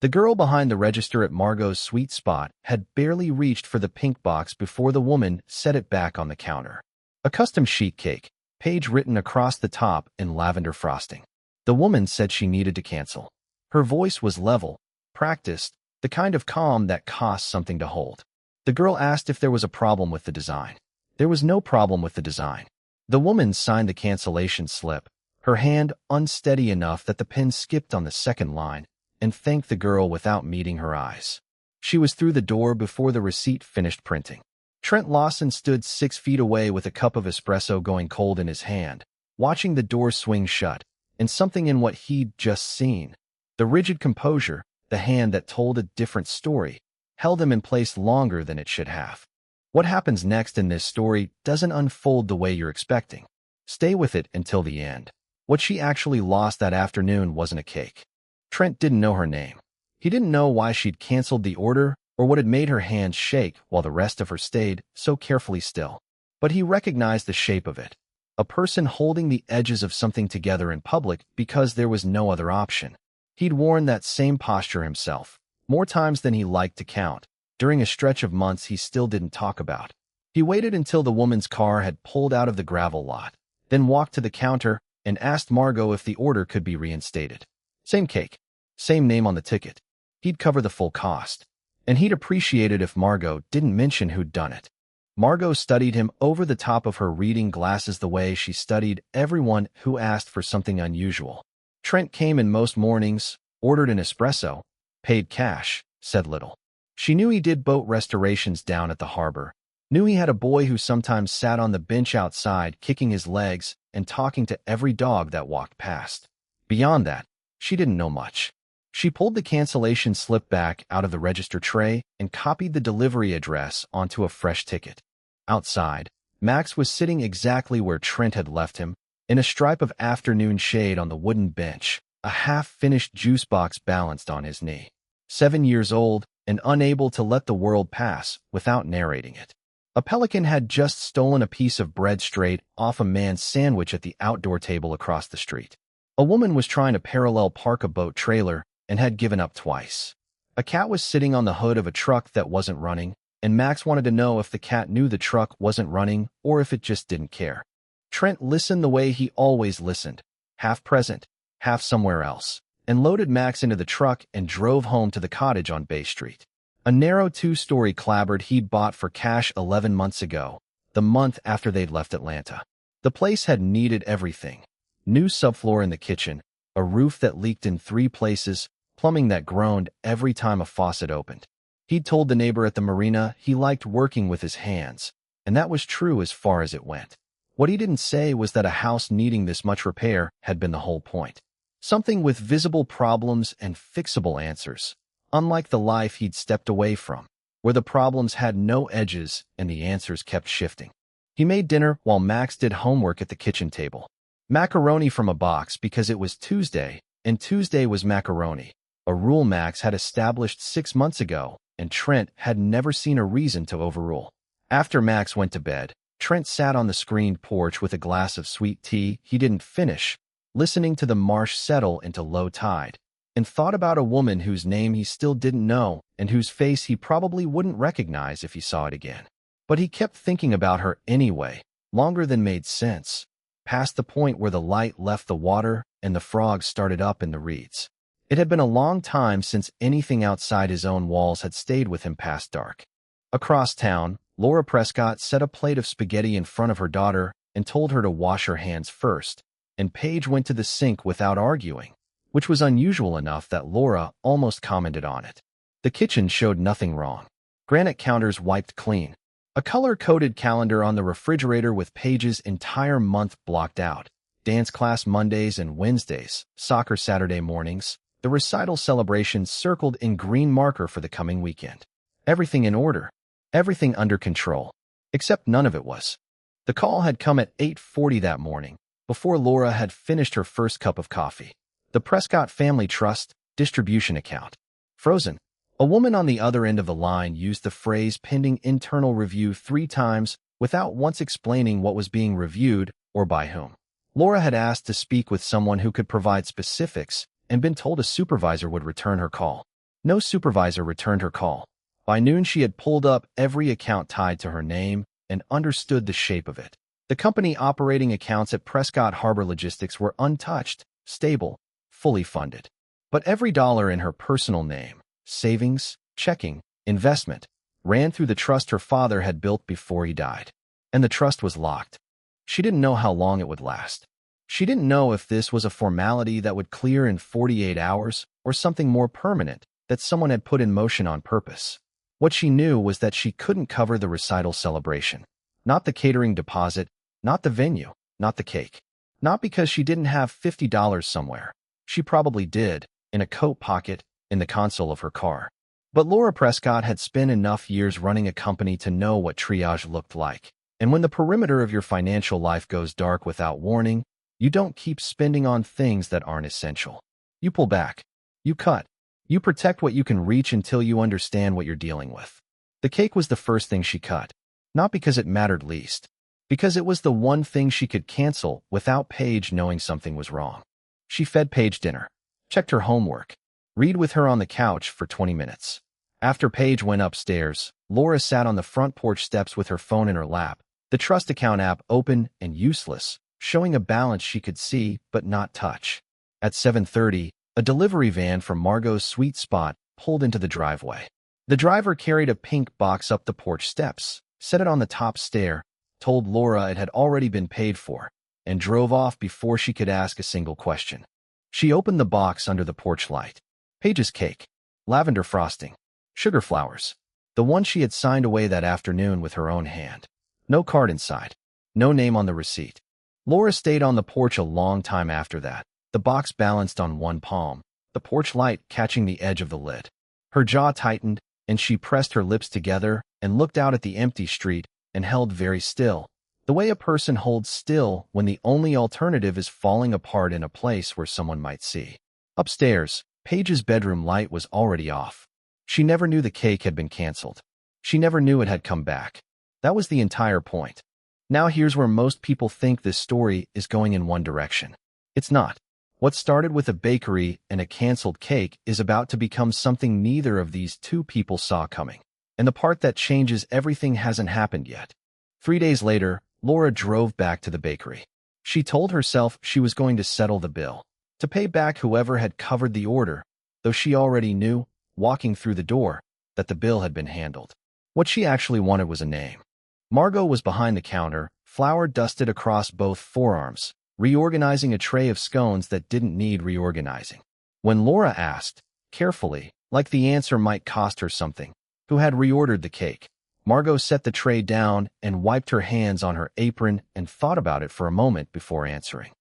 The girl behind the register at Margot's sweet spot had barely reached for the pink box before the woman set it back on the counter. A custom sheet cake, page written across the top in lavender frosting. The woman said she needed to cancel. Her voice was level, practiced, the kind of calm that costs something to hold. The girl asked if there was a problem with the design. There was no problem with the design. The woman signed the cancellation slip, her hand unsteady enough that the pen skipped on the second line, and thanked the girl without meeting her eyes. She was through the door before the receipt finished printing. Trent Lawson stood 6 feet away with a cup of espresso going cold in his hand, watching the door swing shut, and something in what he'd just seen, the rigid composure, the hand that told a different story, held him in place longer than it should have. What happens next in this story doesn't unfold the way you're expecting. Stay with it until the end. What she actually lost that afternoon wasn't a cake. Trent didn't know her name. He didn't know why she'd canceled the order or what had made her hands shake while the rest of her stayed so carefully still. But he recognized the shape of it. A person holding the edges of something together in public because there was no other option. He'd worn that same posture himself, more times than he liked to count, during a stretch of months he still didn't talk about. He waited until the woman's car had pulled out of the gravel lot, then walked to the counter and asked Margot if the order could be reinstated. Same cake, same name on the ticket. He'd cover the full cost. And he'd appreciate it if Margot didn't mention who'd done it. Margot studied him over the top of her reading glasses the way she studied everyone who asked for something unusual. Trent came in most mornings, ordered an espresso, paid cash, said little. She knew he did boat restorations down at the harbor, knew he had a boy who sometimes sat on the bench outside kicking his legs and talking to every dog that walked past. Beyond that, she didn't know much. She pulled the cancellation slip back out of the register tray and copied the delivery address onto a fresh ticket. Outside, Max was sitting exactly where Trent had left him, in a stripe of afternoon shade on the wooden bench, a half-finished juice box balanced on his knee. 7 years old and unable to let the world pass without narrating it. A pelican had just stolen a piece of bread straight off a man's sandwich at the outdoor table across the street. A woman was trying to parallel park a boat trailer and had given up twice. A cat was sitting on the hood of a truck that wasn't running, and Max wanted to know if the cat knew the truck wasn't running or if it just didn't care. Trent listened the way he always listened, half present, half somewhere else, and loaded Max into the truck and drove home to the cottage on Bay Street. A narrow 2-story clapboard he'd bought for cash 11 months ago, the month after they'd left Atlanta. The place had needed everything. New subfloor in the kitchen, a roof that leaked in 3 places, plumbing that groaned every time a faucet opened. He'd told the neighbor at the marina he liked working with his hands, and that was true as far as it went. What he didn't say was that a house needing this much repair had been the whole point. Something with visible problems and fixable answers, unlike the life he'd stepped away from, where the problems had no edges and the answers kept shifting. He made dinner while Max did homework at the kitchen table. Macaroni from a box because it was Tuesday, and Tuesday was macaroni, a rule Max had established 6 months ago, and Trent had never seen a reason to overrule. After Max went to bed, Trent sat on the screened porch with a glass of sweet tea he didn't finish, listening to the marsh settle into low tide, and thought about a woman whose name he still didn't know and whose face he probably wouldn't recognize if he saw it again. But he kept thinking about her anyway, longer than made sense, past the point where the light left the water and the frogs started up in the reeds. It had been a long time since anything outside his own walls had stayed with him past dark. Across town, Laura Prescott set a plate of spaghetti in front of her daughter and told her to wash her hands first, and Paige went to the sink without arguing, which was unusual enough that Laura almost commented on it. The kitchen showed nothing wrong. Granite counters wiped clean. A color-coded calendar on the refrigerator with Paige's entire month blocked out. Dance class Mondays and Wednesdays, soccer Saturday mornings, the recital celebrations circled in green marker for the coming weekend. Everything in order. Everything under control. Except none of it was. The call had come at 8:40 that morning, before Laura had finished her first cup of coffee. The Prescott Family Trust distribution account. Frozen. A woman on the other end of the line used the phrase pending internal review 3 times without once explaining what was being reviewed or by whom. Laura had asked to speak with someone who could provide specifics and been told a supervisor would return her call. No supervisor returned her call. By noon, she had pulled up every account tied to her name and understood the shape of it. The company operating accounts at Prescott Harbor Logistics were untouched, stable, fully funded. But every dollar in her personal name, savings, checking, investment, ran through the trust her father had built before he died. And the trust was locked. She didn't know how long it would last. She didn't know if this was a formality that would clear in 48 hours or something more permanent that someone had put in motion on purpose. What she knew was that she couldn't cover the recital celebration. Not the catering deposit, not the venue, not the cake. Not because she didn't have $50 somewhere. She probably did, in a coat pocket, in the console of her car. But Laura Prescott had spent enough years running a company to know what triage looked like. And when the perimeter of your financial life goes dark without warning, you don't keep spending on things that aren't essential. You pull back. You cut. You protect what you can reach until you understand what you're dealing with. The cake was the first thing she cut. Not because it mattered least. Because it was the one thing she could cancel without Paige knowing something was wrong. She fed Paige dinner. Checked her homework. Read with her on the couch for 20 minutes. After Paige went upstairs, Laura sat on the front porch steps with her phone in her lap, the trust account app open and useless, showing a balance she could see but not touch. At 7:30, a delivery van from Margot's sweet spot pulled into the driveway. The driver carried a pink box up the porch steps, set it on the top stair, told Laura it had already been paid for, and drove off before she could ask a single question. She opened the box under the porch light. Paige's cake. Lavender frosting. Sugar flowers. The one she had signed away that afternoon with her own hand. No card inside. No name on the receipt. Laura stayed on the porch a long time after that, the box balanced on one palm, the porch light catching the edge of the lid. Her jaw tightened, and she pressed her lips together and looked out at the empty street and held very still, the way a person holds still when the only alternative is falling apart in a place where someone might see. Upstairs, Paige's bedroom light was already off. She never knew the cake had been canceled. She never knew it had come back. That was the entire point. Now here's where most people think this story is going in one direction. It's not. What started with a bakery and a canceled cake is about to become something neither of these two people saw coming. And the part that changes everything hasn't happened yet. 3 days later, Laura drove back to the bakery. She told herself she was going to settle the bill, to pay back whoever had covered the order, though she already knew, walking through the door, that the bill had been handled. What she actually wanted was a name. Margot was behind the counter, flour dusted across both forearms, reorganizing a tray of scones that didn't need reorganizing. When Laura asked, carefully, like the answer might cost her something, who had reordered the cake, Margot set the tray down and wiped her hands on her apron and thought about it for a moment before answering.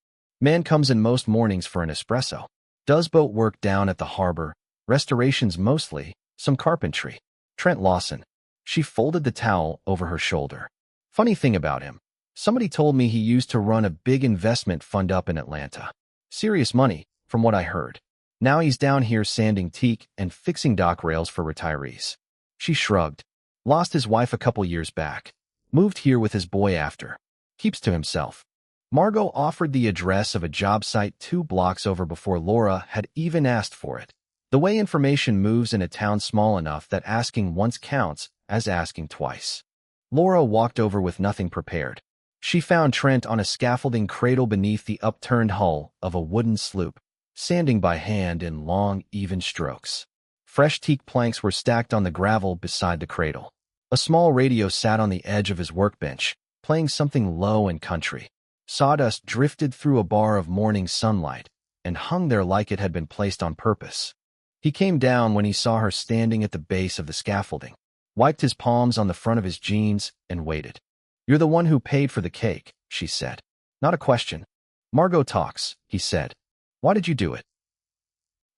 Man comes in most mornings for an espresso. Does boat work down at the harbor, restorations mostly, some carpentry. Trent Lawson. She folded the towel over her shoulder. Funny thing about him. Somebody told me he used to run a big investment fund up in Atlanta. Serious money, from what I heard. Now he's down here sanding teak and fixing dock rails for retirees. She shrugged. Lost his wife a couple years back. Moved here with his boy after. Keeps to himself. Margot offered the address of a job site 2 blocks over before Laura had even asked for it. The way information moves in a town small enough that asking once counts as asking twice. Laura walked over with nothing prepared. She found Trent on a scaffolding cradle beneath the upturned hull of a wooden sloop, sanding by hand in long, even strokes. Fresh teak planks were stacked on the gravel beside the cradle. A small radio sat on the edge of his workbench, playing something low and country. Sawdust drifted through a bar of morning sunlight and hung there like it had been placed on purpose. He came down when he saw her standing at the base of the scaffolding, wiped his palms on the front of his jeans, and waited. "You're the one who paid for the cake," she said. "Not a question." "Margot talks," he said. "Why did you do it?"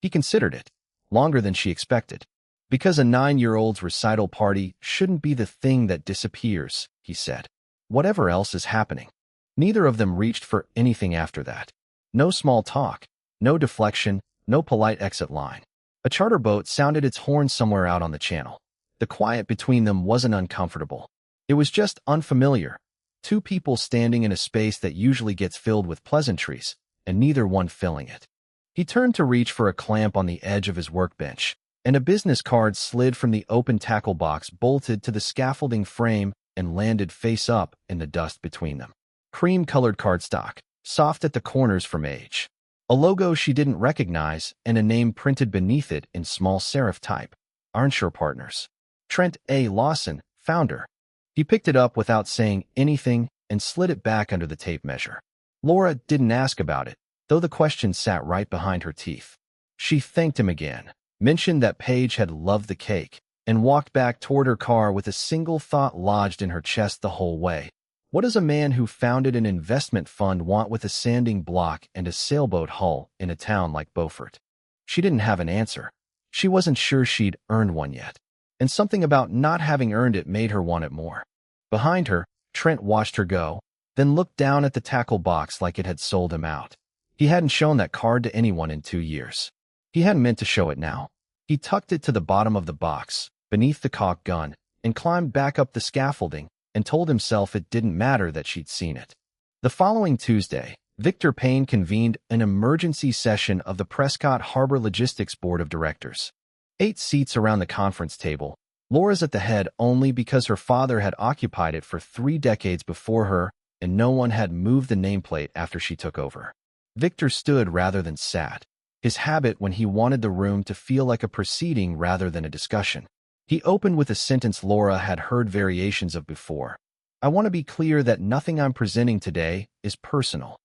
He considered it. Longer than she expected. "Because a 9-year-old's recital party shouldn't be the thing that disappears," he said. "Whatever else is happening." Neither of them reached for anything after that. No small talk, no deflection, no polite exit line. A charter boat sounded its horn somewhere out on the channel. The quiet between them wasn't uncomfortable. It was just unfamiliar. Two people standing in a space that usually gets filled with pleasantries, and neither one filling it. He turned to reach for a clamp on the edge of his workbench, and a business card slid from the open tackle box, bolted to the scaffolding frame, and landed face up in the dust between them. Cream-colored cardstock, soft at the corners from age. A logo she didn't recognize, and a name printed beneath it in small serif type. Arnshaw Partners. Trent A. Lawson, founder. He picked it up without saying anything and slid it back under the tape measure. Laura didn't ask about it, though the question sat right behind her teeth. She thanked him again, mentioned that Paige had loved the cake, and walked back toward her car with a single thought lodged in her chest the whole way. What does a man who founded an investment fund want with a sanding block and a sailboat hull in a town like Beaufort? She didn't have an answer. She wasn't sure she'd earned one yet, and something about not having earned it made her want it more. Behind her, Trent watched her go, then looked down at the tackle box like it had sold him out. He hadn't shown that card to anyone in 2 years. He hadn't meant to show it now. He tucked it to the bottom of the box, beneath the caulk gun, and climbed back up the scaffolding, and told himself it didn't matter that she'd seen it. The following Tuesday, Victor Payne convened an emergency session of the Prescott Harbor Logistics Board of Directors. 8 seats around the conference table. Laura's at the head only because her father had occupied it for 3 decades before her, and no one had moved the nameplate after she took over. Victor stood rather than sat, his habit when he wanted the room to feel like a proceeding rather than a discussion. He opened with a sentence Laura had heard variations of before. I want to be clear that nothing I'm presenting today is personal.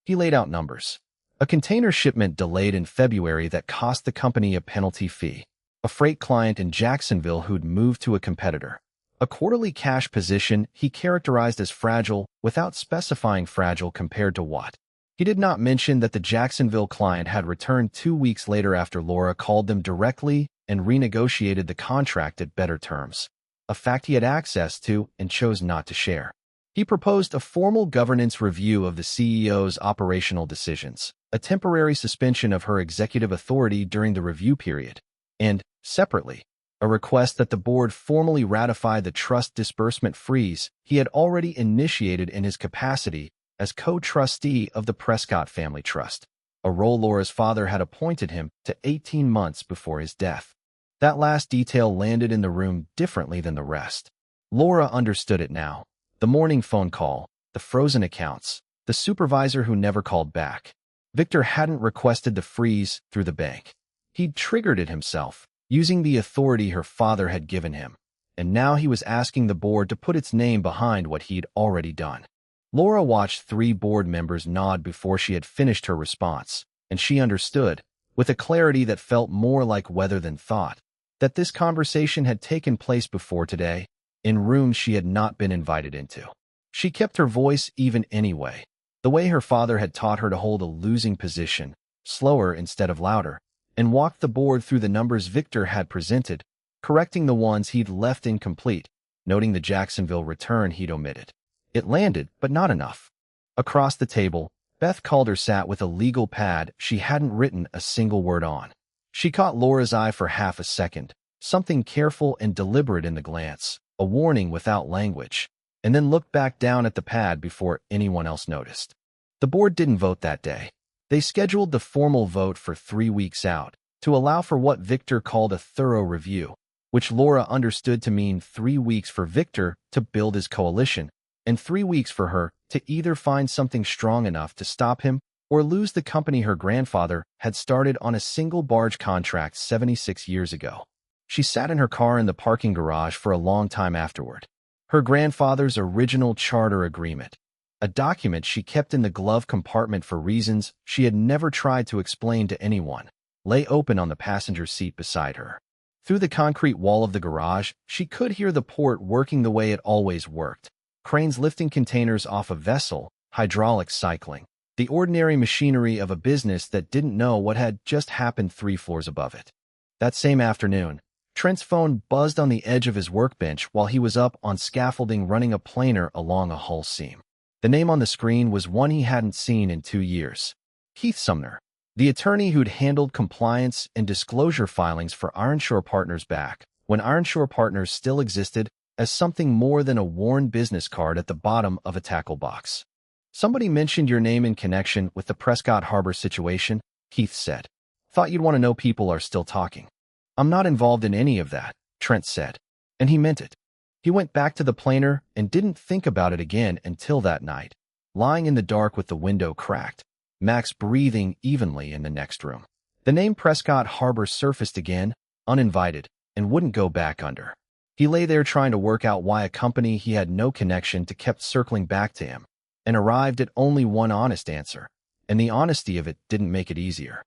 He laid out numbers. A container shipment delayed in February that cost the company a penalty fee. A freight client in Jacksonville who'd moved to a competitor. A quarterly cash position he characterized as fragile without specifying fragile compared to what. He did not mention that the Jacksonville client had returned 2 weeks later after Laura called them directly and renegotiated the contract at better terms, a fact he had access to and chose not to share. He proposed a formal governance review of the CEO's operational decisions, a temporary suspension of her executive authority during the review period, and, separately, a request that the board formally ratify the trust disbursement freeze he had already initiated in his capacity as co-trustee of the Prescott Family Trust, a role Laura's father had appointed him to 18 months before his death. That last detail landed in the room differently than the rest. Laura understood it now. The morning phone call, the frozen accounts, the supervisor who never called back. Victor hadn't requested the freeze through the bank. He'd triggered it himself, using the authority her father had given him, and now he was asking the board to put its name behind what he'd already done. Laura watched 3 board members nod before she had finished her response, and she understood, with a clarity that felt more like weather than thought, that this conversation had taken place before today, in rooms she had not been invited into. She kept her voice even anyway, the way her father had taught her to hold a losing position, slower instead of louder, and walked the board through the numbers Victor had presented, correcting the ones he'd left incomplete, noting the Jacksonville return he'd omitted. It landed, but not enough. Across the table, Beth Calder sat with a legal pad she hadn't written a single word on. She caught Laura's eye for half a second, something careful and deliberate in the glance, a warning without language, and then looked back down at the pad before anyone else noticed. The board didn't vote that day. They scheduled the formal vote for 3 weeks out, to allow for what Victor called a thorough review, which Laura understood to mean 3 weeks for Victor to build his coalition, and 3 weeks for her to either find something strong enough to stop him or lose the company her grandfather had started on a single barge contract 76 years ago. She sat in her car in the parking garage for a long time afterward. Her grandfather's original charter agreement, a document she kept in the glove compartment for reasons she had never tried to explain to anyone, lay open on the passenger seat beside her. Through the concrete wall of the garage, she could hear the port working the way it always worked. Cranes lifting containers off a vessel, hydraulics cycling, the ordinary machinery of a business that didn't know what had just happened 3 floors above it. That same afternoon, Trent's phone buzzed on the edge of his workbench while he was up on scaffolding running a planer along a hull seam. The name on the screen was one he hadn't seen in 2 years. Keith Sumner, the attorney who'd handled compliance and disclosure filings for Arnshaw Partners back when Arnshaw Partners still existed as something more than a worn business card at the bottom of a tackle box. Somebody mentioned your name in connection with the Prescott Harbor situation, Keith said. Thought you'd want to know people are still talking. "I'm not involved in any of that," Trent said. And he meant it. He went back to the planer and didn't think about it again until that night, lying in the dark with the window cracked, Max breathing evenly in the next room. The name Prescott Harbor surfaced again, uninvited, and wouldn't go back under. He lay there trying to work out why a company he had no connection to kept circling back to him, and arrived at only one honest answer, and the honesty of it didn't make it easier.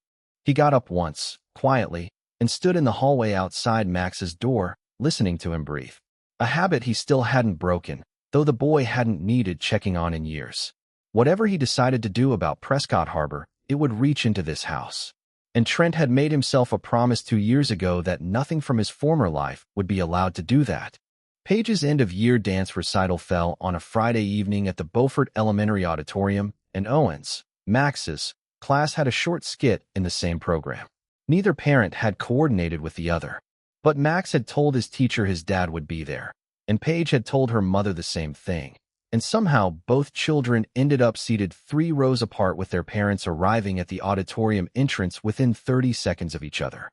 He got up once, quietly, and stood in the hallway outside Max's door, listening to him breathe. A habit he still hadn't broken, though the boy hadn't needed checking on in years. Whatever he decided to do about Prescott Harbor, it would reach into this house. And Trent had made himself a promise 2 years ago that nothing from his former life would be allowed to do that. Paige's end-of-year dance recital fell on a Friday evening at the Beaufort Elementary Auditorium, and Owen's, Max's, class had a short skit in the same program. Neither parent had coordinated with the other. But Max had told his teacher his dad would be there, and Paige had told her mother the same thing. And somehow both children ended up seated 3 rows apart with their parents arriving at the auditorium entrance within 30 seconds of each other.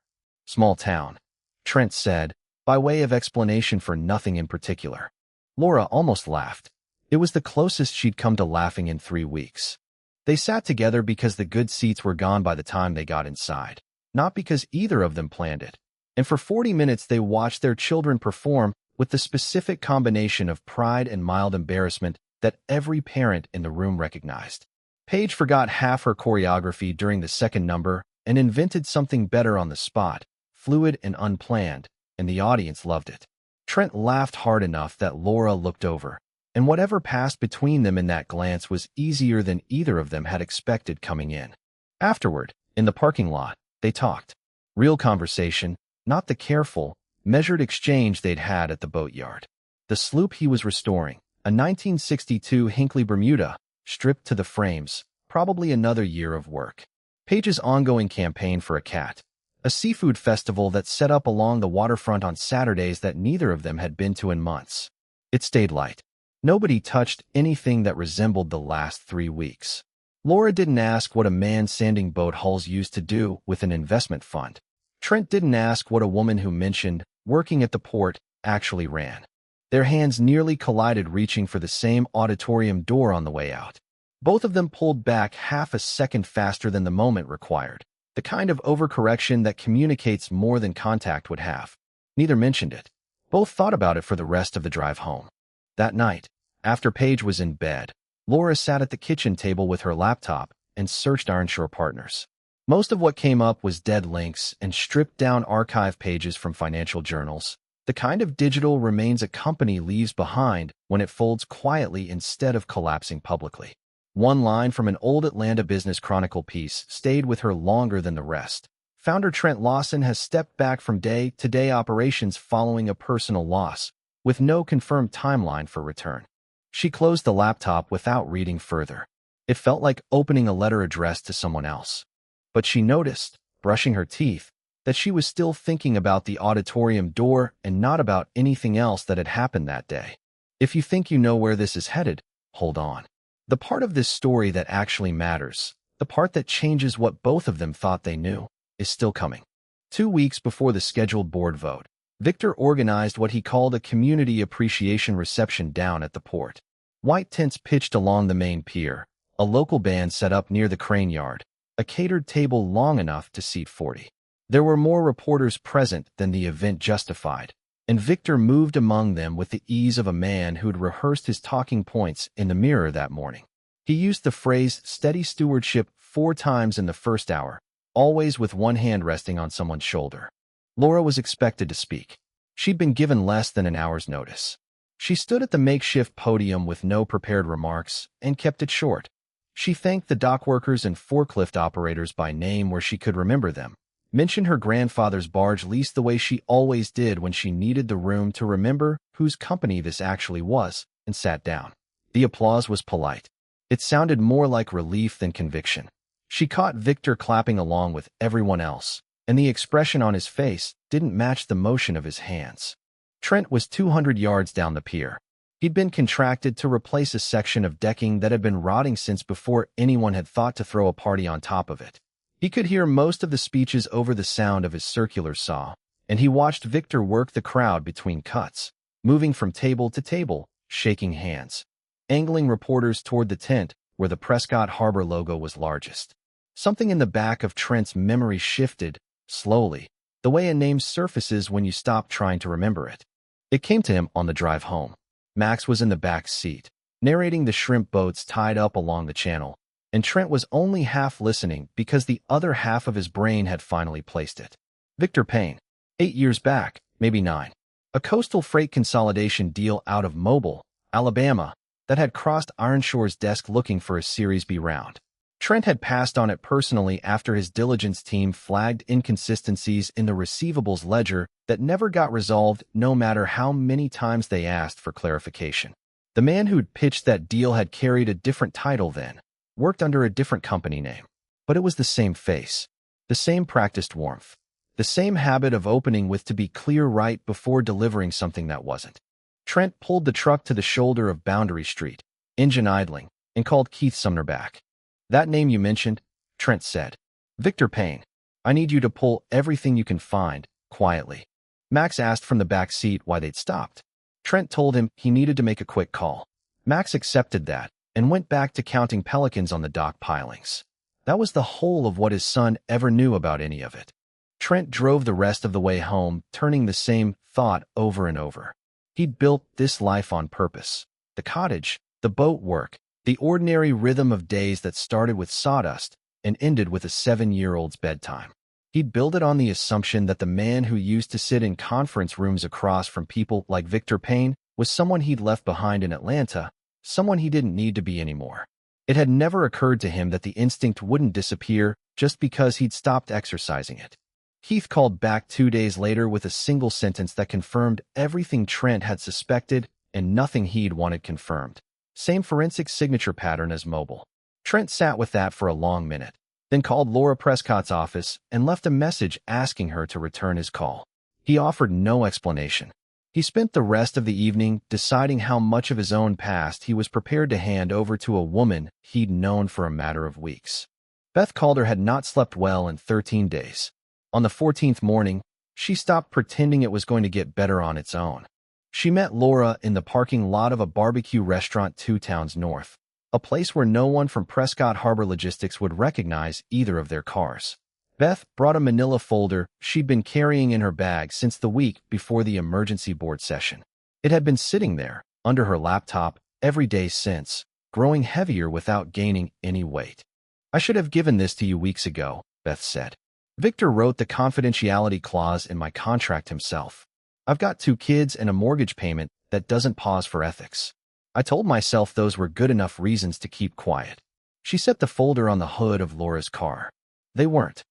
"Small town," Trent said, by way of explanation for nothing in particular. Laura almost laughed. It was the closest she'd come to laughing in 3 weeks. They sat together because the good seats were gone by the time they got inside, not because either of them planned it. And for 40 minutes they watched their children perform with the specific combination of pride and mild embarrassment that every parent in the room recognized. Paige forgot half her choreography during the second number and invented something better on the spot, fluid and unplanned, and the audience loved it. Trent laughed hard enough that Laura looked over, and whatever passed between them in that glance was easier than either of them had expected coming in. Afterward, in the parking lot, they talked. Real conversation, not the careful, measured exchange they'd had at the boatyard. The sloop he was restoring, a 1962 Hinckley Bermuda, stripped to the frames, probably another year of work. Paige's ongoing campaign for a cat, a seafood festival that set up along the waterfront on Saturdays that neither of them had been to in months. It stayed light. Nobody touched anything that resembled the last 3 weeks. Laura didn't ask what a man sanding boat hulls used to do with an investment fund. Trent didn't ask what a woman who mentioned working at the port actually ran. Their hands nearly collided reaching for the same auditorium door on the way out. Both of them pulled back half a second faster than the moment required, the kind of overcorrection that communicates more than contact would have. Neither mentioned it. Both thought about it for the rest of the drive home. That night, after Paige was in bed, Laura sat at the kitchen table with her laptop and searched Ironshore Partners. Most of what came up was dead links and stripped-down archive pages from financial journals, the kind of digital remains a company leaves behind when it folds quietly instead of collapsing publicly. One line from an old Atlanta Business Chronicle piece stayed with her longer than the rest. Founder Trent Lawson has stepped back from day-to-day operations following a personal loss, with no confirmed timeline for return. She closed the laptop without reading further. It felt like opening a letter addressed to someone else. But she noticed, brushing her teeth, that she was still thinking about the auditorium door and not about anything else that had happened that day. If you think you know where this is headed, hold on. The part of this story that actually matters, the part that changes what both of them thought they knew, is still coming. 2 weeks before the scheduled board vote, Victor organized what he called a community appreciation reception down at the port. White tents pitched along the main pier, a local band set up near the crane yard, a catered table long enough to seat 40. There were more reporters present than the event justified, and Victor moved among them with the ease of a man who'd rehearsed his talking points in the mirror that morning. He used the phrase steady stewardship 4 times in the first hour, always with one hand resting on someone's shoulder. Laura was expected to speak. She'd been given less than an hour's notice. She stood at the makeshift podium with no prepared remarks and kept it short. She thanked the dockworkers and forklift operators by name where she could remember them, mentioned her grandfather's barge lease the way she always did when she needed the room to remember whose company this actually was, and sat down. The applause was polite. It sounded more like relief than conviction. She caught Victor clapping along with everyone else, and the expression on his face didn't match the motion of his hands. Trent was 200 yards down the pier. He'd been contracted to replace a section of decking that had been rotting since before anyone had thought to throw a party on top of it. He could hear most of the speeches over the sound of his circular saw, and he watched Victor work the crowd between cuts, moving from table to table, shaking hands, angling reporters toward the tent where the Prescott Harbor logo was largest. Something in the back of Trent's memory shifted, slowly, the way a name surfaces when you stop trying to remember it. It came to him on the drive home. Max was in the back seat, narrating the shrimp boats tied up along the channel, and Trent was only half listening because the other half of his brain had finally placed it. Victor Payne. 8 years back, maybe 9. A coastal freight consolidation deal out of Mobile, Alabama, that had crossed Ironshore's desk looking for a Series B round. Trent had passed on it personally after his diligence team flagged inconsistencies in the receivables ledger that never got resolved no matter how many times they asked for clarification. The man who'd pitched that deal had carried a different title then, worked under a different company name. But it was the same face, the same practiced warmth, the same habit of opening with "to be clear" right before delivering something that wasn't. Trent pulled the truck to the shoulder of Boundary Street, engine idling, and called Keith Sumner back. "That name you mentioned," Trent said. "Victor Payne. I need you to pull everything you can find, quietly." Max asked from the back seat why they'd stopped. Trent told him he needed to make a quick call. Max accepted that and went back to counting pelicans on the dock pilings. That was the whole of what his son ever knew about any of it. Trent drove the rest of the way home, turning the same thought over and over. He'd built this life on purpose. The cottage, the boat work, the ordinary rhythm of days that started with sawdust and ended with a 7-year-old's bedtime. He'd built it on the assumption that the man who used to sit in conference rooms across from people like Victor Payne was someone he'd left behind in Atlanta, someone he didn't need to be anymore. It had never occurred to him that the instinct wouldn't disappear just because he'd stopped exercising it. Keith called back 2 days later with a single sentence that confirmed everything Trent had suspected and nothing he'd wanted confirmed. Same forensic signature pattern as Mobile. Trent sat with that for a long minute, then called Laura Prescott's office and left a message asking her to return his call. He offered no explanation. He spent the rest of the evening deciding how much of his own past he was prepared to hand over to a woman he'd known for a matter of weeks. Beth Calder had not slept well in 13 days. On the 14th morning, she stopped pretending it was going to get better on its own. She met Laura in the parking lot of a barbecue restaurant 2 towns north, a place where no one from Prescott Harbor Logistics would recognize either of their cars. Beth brought a manila folder she'd been carrying in her bag since the week before the emergency board session. It had been sitting there, under her laptop, every day since, growing heavier without gaining any weight. "I should have given this to you weeks ago," Beth said. "Victor wrote the confidentiality clause in my contract himself. I've got 2 kids and a mortgage payment that doesn't pause for ethics. I told myself those were good enough reasons to keep quiet." She set the folder on the hood of Laura's car. They weren't.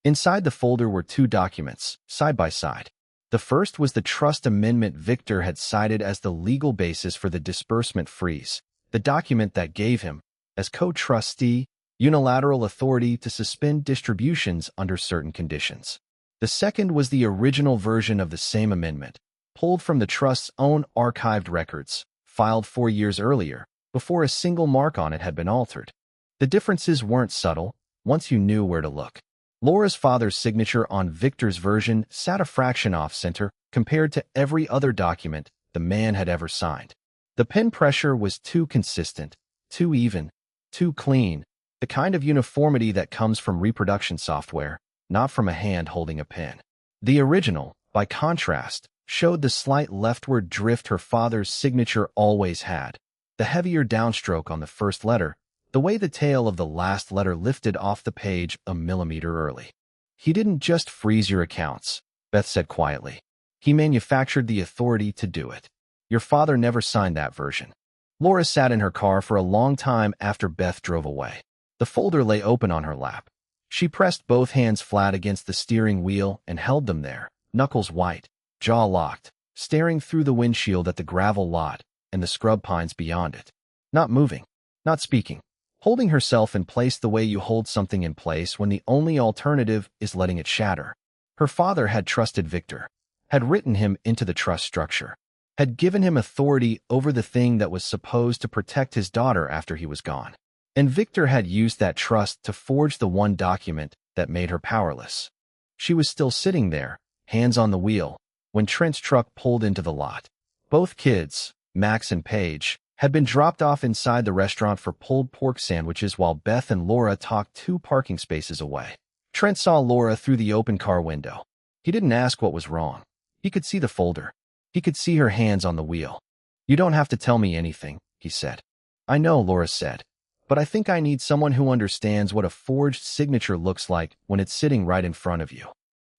Inside the folder were 2 documents, side by side. The first was the trust amendment Victor had cited as the legal basis for the disbursement freeze, the document that gave him, as co-trustee, unilateral authority to suspend distributions under certain conditions. The second was the original version of the same amendment, pulled from the trust's own archived records, filed 4 years earlier, before a single mark on it had been altered. The differences weren't subtle, once you knew where to look. Laura's father's signature on Victor's version sat a fraction off-center compared to every other document the man had ever signed. The pen pressure was too consistent, too even, too clean, the kind of uniformity that comes from reproduction software, not from a hand holding a pen. The original, by contrast, showed the slight leftward drift her father's signature always had, the heavier downstroke on the first letter, the way the tail of the last letter lifted off the page a millimeter early. "He didn't just freeze your accounts," Beth said quietly. "He manufactured the authority to do it. Your father never signed that version." Laura sat in her car for a long time after Beth drove away. The folder lay open on her lap. She pressed both hands flat against the steering wheel and held them there, knuckles white, jaw locked, staring through the windshield at the gravel lot and the scrub pines beyond it. Not moving, not speaking, holding herself in place the way you hold something in place when the only alternative is letting it shatter. Her father had trusted Victor, had written him into the trust structure, had given him authority over the thing that was supposed to protect his daughter after he was gone. And Victor had used that trust to forge the one document that made her powerless. She was still sitting there, hands on the wheel, when Trent's truck pulled into the lot. Both kids, Max and Paige, had been dropped off inside the restaurant for pulled pork sandwiches while Beth and Laura talked 2 parking spaces away. Trent saw Laura through the open car window. He didn't ask what was wrong. He could see the folder. He could see her hands on the wheel. "You don't have to tell me anything," he said. "I know," Laura said, "but I think I need someone who understands what a forged signature looks like when it's sitting right in front of you."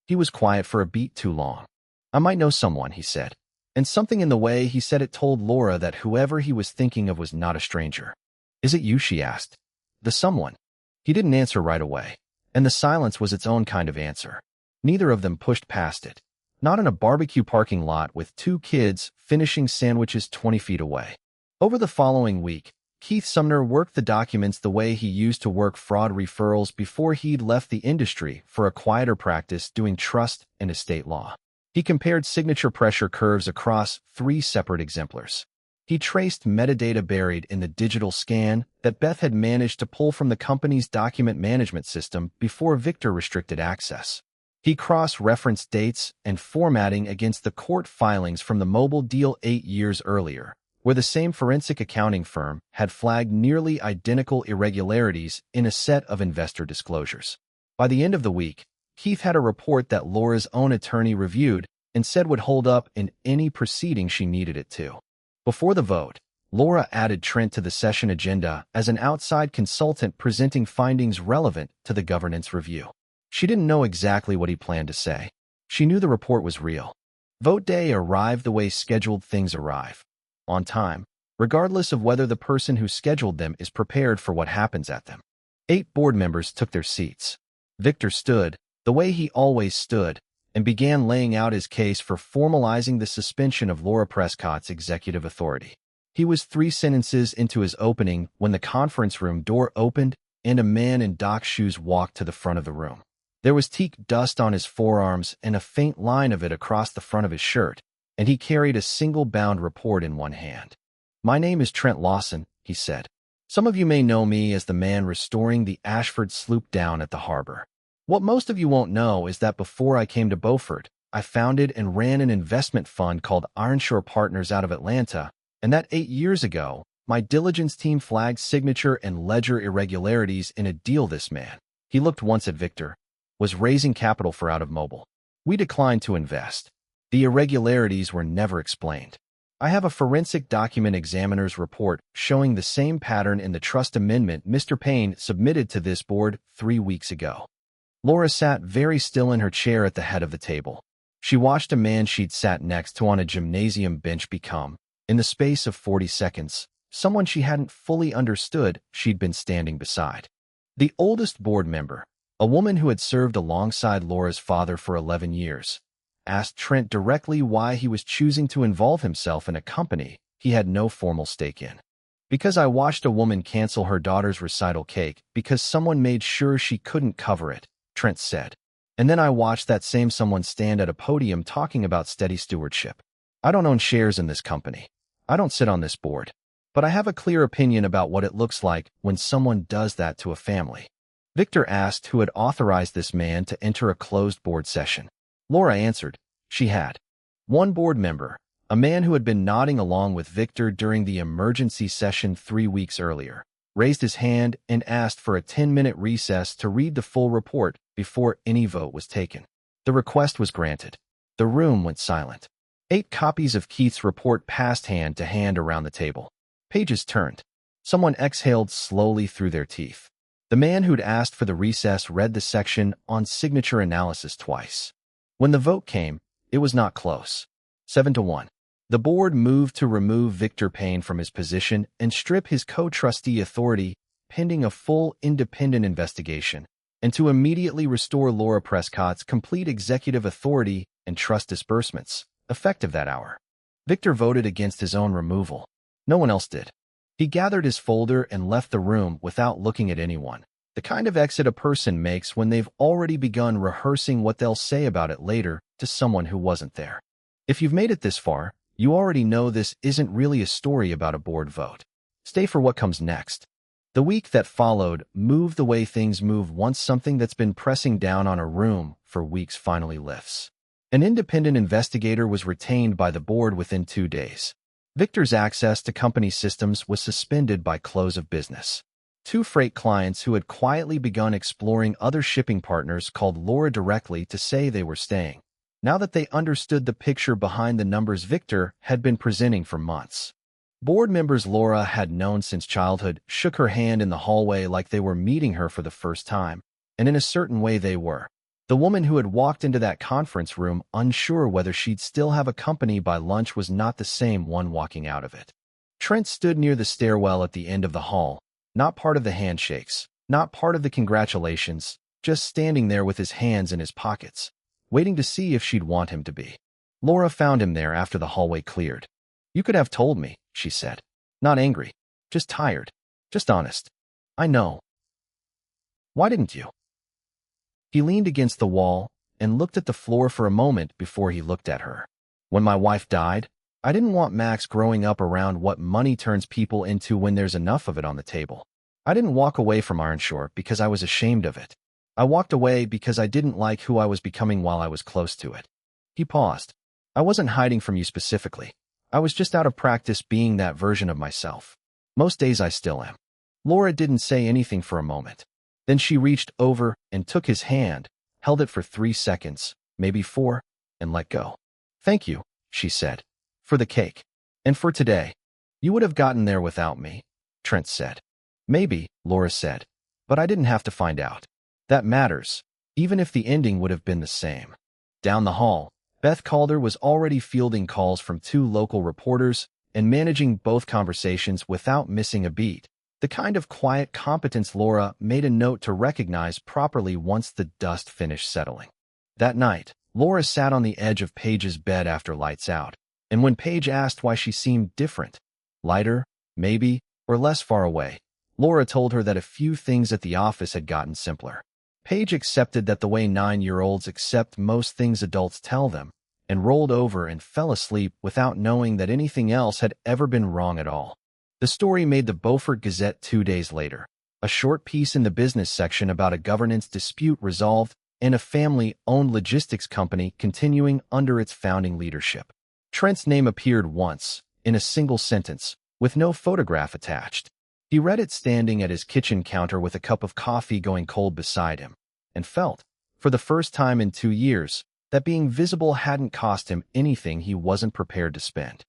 He was quiet for a beat too long. "I might know someone," he said. And something in the way he said it told Laura that whoever he was thinking of was not a stranger. "Is it you?" she asked. "The someone?" He didn't answer right away, and the silence was its own kind of answer. Neither of them pushed past it. Not in a barbecue parking lot with 2 kids finishing sandwiches 20 feet away. Over the following week, Keith Sumner worked the documents the way he used to work fraud referrals before he'd left the industry for a quieter practice doing trust and estate law. He compared signature pressure curves across 3 separate exemplars. He traced metadata buried in the digital scan that Beth had managed to pull from the company's document management system before Victor restricted access. He cross-referenced dates and formatting against the court filings from the mobile deal 8 years earlier, where the same forensic accounting firm had flagged nearly identical irregularities in a set of investor disclosures. By the end of the week, Keith had a report that Laura's own attorney reviewed and said would hold up in any proceeding she needed it to. Before the vote, Laura added Trent to the session agenda as an outside consultant presenting findings relevant to the governance review. She didn't know exactly what he planned to say. She knew the report was real. Vote day arrived the way scheduled things arrive. On time, regardless of whether the person who scheduled them is prepared for what happens at them. 8 board members took their seats. Victor stood, the way he always stood, and began laying out his case for formalizing the suspension of Laura Prescott's executive authority. He was 3 sentences into his opening when the conference room door opened and a man in dock shoes walked to the front of the room. There was teak dust on his forearms and a faint line of it across the front of his shirt, and he carried a single-bound report in one hand. "My name is Trent Lawson," he said. "Some of you may know me as the man restoring the Ashford sloop down at the harbor. What most of you won't know is that before I came to Beaufort, I founded and ran an investment fund called Ironshore Partners out of Atlanta, and that 8 years ago, my diligence team flagged signature and ledger irregularities in a deal this man," he looked once at Victor, "was raising capital for out of mobile. We declined to invest. The irregularities were never explained. I have a forensic document examiner's report showing the same pattern in the trust amendment Mr. Payne submitted to this board 3 weeks ago." Laura sat very still in her chair at the head of the table. She watched a man she'd sat next to on a gymnasium bench become, in the space of 40 seconds, someone she hadn't fully understood she'd been standing beside. The oldest board member, a woman who had served alongside Laura's father for 11 years, asked Trent directly why he was choosing to involve himself in a company he had no formal stake in. "Because I watched a woman cancel her daughter's recital cake because someone made sure she couldn't cover it," Trent said. "And then I watched that same someone stand at a podium talking about steady stewardship. I don't own shares in this company. I don't sit on this board. But I have a clear opinion about what it looks like when someone does that to a family." Victor asked who had authorized this man to enter a closed board session. Laura answered she had. One board member, a man who had been nodding along with Victor during the emergency session 3 weeks earlier, raised his hand and asked for a 10-minute recess to read the full report before any vote was taken. The request was granted. The room went silent. 8 copies of Keith's report passed hand to hand around the table. Pages turned. Someone exhaled slowly through their teeth. The man who'd asked for the recess read the section on signature analysis twice. When the vote came, it was not close. 7-1. The board moved to remove Victor Payne from his position and strip his co-trustee authority pending a full independent investigation, and to immediately restore Laura Prescott's complete executive authority and trust disbursements, effective that hour. Victor voted against his own removal. No one else did. He gathered his folder and left the room without looking at anyone, the kind of exit a person makes when they've already begun rehearsing what they'll say about it later to someone who wasn't there. If you've made it this far, you already know this isn't really a story about a board vote. Stay for what comes next. The week that followed moved the way things move once something that's been pressing down on a room for weeks finally lifts. An independent investigator was retained by the board within 2 days. Victor's access to company systems was suspended by close of business. 2 freight clients who had quietly begun exploring other shipping partners called Laura directly to say they were staying, now that they understood the picture behind the numbers Victor had been presenting for months. Board members Laura had known since childhood shook her hand in the hallway like they were meeting her for the first time, and in a certain way they were. The woman who had walked into that conference room unsure whether she'd still have a company by lunch was not the same one walking out of it. Trent stood near the stairwell at the end of the hall, not part of the handshakes, not part of the congratulations, just standing there with his hands in his pockets, waiting to see if she'd want him to be. Laura found him there after the hallway cleared. "You could have told me," she said. "Not angry, just tired, just honest. I know. Why didn't you?" He leaned against the wall and looked at the floor for a moment before he looked at her. "When my wife died, I didn't want Max growing up around what money turns people into when there's enough of it on the table. I didn't walk away from Ironshore because I was ashamed of it. I walked away because I didn't like who I was becoming while I was close to it." He paused. "I wasn't hiding from you specifically. I was just out of practice being that version of myself. Most days I still am." Laura didn't say anything for a moment. Then she reached over and took his hand, held it for 3 seconds, maybe 4, and let go. "Thank you," she said, "for the cake. And for today. You would have gotten there without me," Trent said. "Maybe," Laura said, "but I didn't have to find out. That matters, even if the ending would have been the same." Down the hall, Beth Calder was already fielding calls from 2 local reporters and managing both conversations without missing a beat. The kind of quiet competence Laura made a note to recognize properly once the dust finished settling. That night, Laura sat on the edge of Paige's bed after lights out, and when Paige asked why she seemed different, lighter, maybe, or less far away, Laura told her that a few things at the office had gotten simpler. Paige accepted that the way 9-year-olds accept most things adults tell them, and rolled over and fell asleep without knowing that anything else had ever been wrong at all. The story made the Beaufort Gazette 2 days later, a short piece in the business section about a governance dispute resolved and a family-owned logistics company continuing under its founding leadership. Trent's name appeared once, in a single sentence, with no photograph attached. He read it standing at his kitchen counter with a cup of coffee going cold beside him, and felt, for the first time in 2 years, that being visible hadn't cost him anything he wasn't prepared to spend.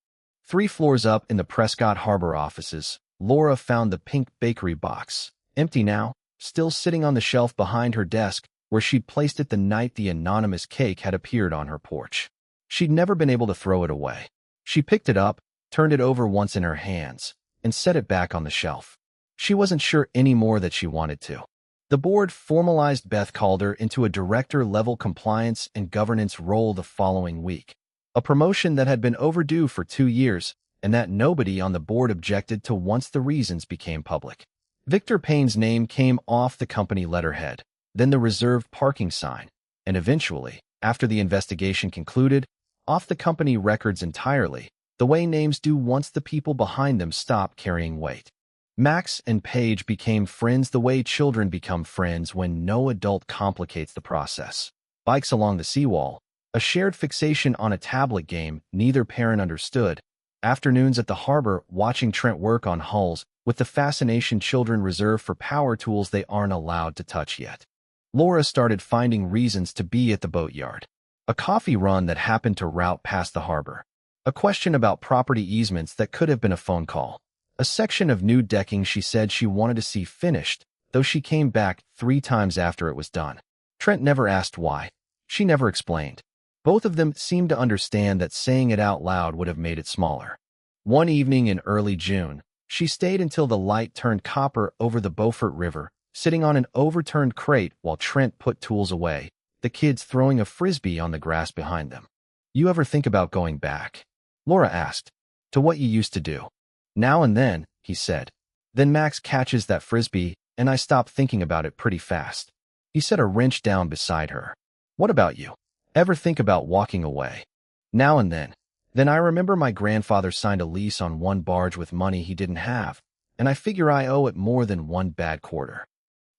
3 floors up in the Prescott Harbor offices, Laura found the pink bakery box, empty now, still sitting on the shelf behind her desk where she'd placed it the night the anonymous cake had appeared on her porch. She'd never been able to throw it away. She picked it up, turned it over once in her hands, and set it back on the shelf. She wasn't sure anymore that she wanted to. The board formalized Beth Calder into a director-level compliance and governance role the following week, a promotion that had been overdue for 2 years and that nobody on the board objected to once the reasons became public. Victor Payne's name came off the company letterhead, then the reserved parking sign, and eventually, after the investigation concluded, off the company records entirely, the way names do once the people behind them stop carrying weight. Max and Paige became friends the way children become friends when no adult complicates the process. Bikes along the seawall, a shared fixation on a tablet game neither parent understood, afternoons at the harbor watching Trent work on hulls with the fascination children reserve for power tools they aren't allowed to touch yet. Laura started finding reasons to be at the boatyard. A coffee run that happened to route past the harbor. A question about property easements that could have been a phone call. A section of new decking she said she wanted to see finished, though she came back 3 times after it was done. Trent never asked why. She never explained. Both of them seemed to understand that saying it out loud would have made it smaller. One evening in early June, she stayed until the light turned copper over the Beaufort River, sitting on an overturned crate while Trent put tools away, the kids throwing a frisbee on the grass behind them. "You ever think about going back?" Laura asked. "To what you used to do?" "Now and then," he said. "Then Max catches that frisbee, and I stop thinking about it pretty fast." He set a wrench down beside her. "What about you? Ever think about walking away?" "Now and then. Then I remember my grandfather signed a lease on one barge with money he didn't have, and I figure I owe it more than one bad quarter.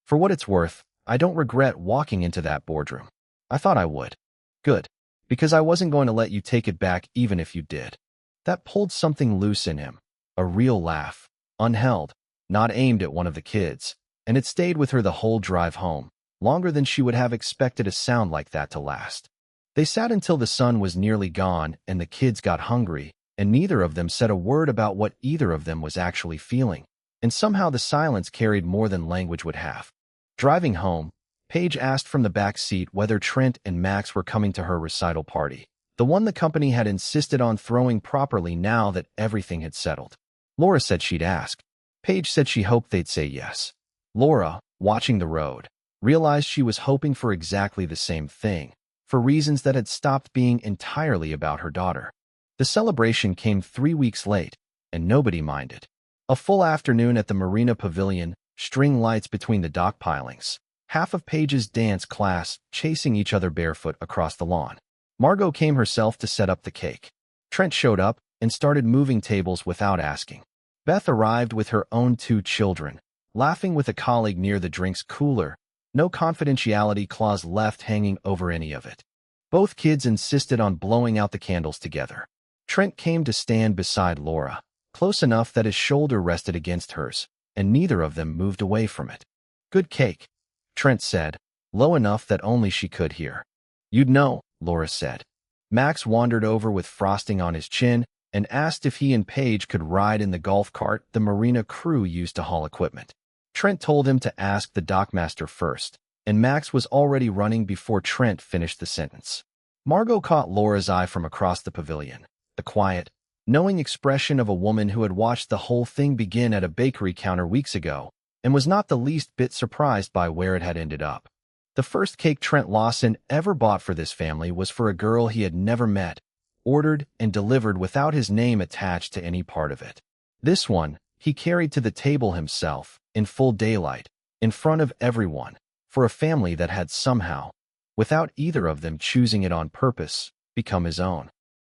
For what it's worth, I don't regret walking into that boardroom. I thought I would." "Good. Because I wasn't going to let you take it back even if you did. That pulled something loose in him. A real laugh. Unheld. Not aimed at one of the kids. And it stayed with her the whole drive home. Longer than she would have expected a sound like that to last. They sat until the sun was nearly gone and the kids got hungry, and neither of them said a word about what either of them was actually feeling. And somehow the silence carried more than language would have. Driving home, Paige asked from the back seat whether Trent and Max were coming to her recital party, the one the company had insisted on throwing properly now that everything had settled. Laura said she'd ask. Paige said she hoped they'd say yes. Laura, watching the road, realized she was hoping for exactly the same thing, for reasons that had stopped being entirely about her daughter. The celebration came 3 weeks late, and nobody minded. A full afternoon at the Marina Pavilion, string lights between the dock pilings, half of Paige's dance class chasing each other barefoot across the lawn. Margot came herself to set up the cake. Trent showed up and started moving tables without asking. Beth arrived with her own 2 children, laughing with a colleague near the drinks cooler, no confidentiality clause left hanging over any of it. Both kids insisted on blowing out the candles together. Trent came to stand beside Laura, close enough that his shoulder rested against hers, and neither of them moved away from it. "Good cake," Trent said, low enough that only she could hear. "You'd know," Laura said. Max wandered over with frosting on his chin and asked if he and Paige could ride in the golf cart the marina crew used to haul equipment. Trent told him to ask the dockmaster first, and Max was already running before Trent finished the sentence. Margot caught Laura's eye from across the pavilion, the quiet, knowing expression of a woman who had watched the whole thing begin at a bakery counter weeks ago, and was not the least bit surprised by where it had ended up. The first cake Trent Lawson ever bought for this family was for a girl he had never met, ordered and delivered without his name attached to any part of it. This one, he carried to the table himself, in full daylight, in front of everyone, for a family that had somehow, without either of them choosing it on purpose, become his own.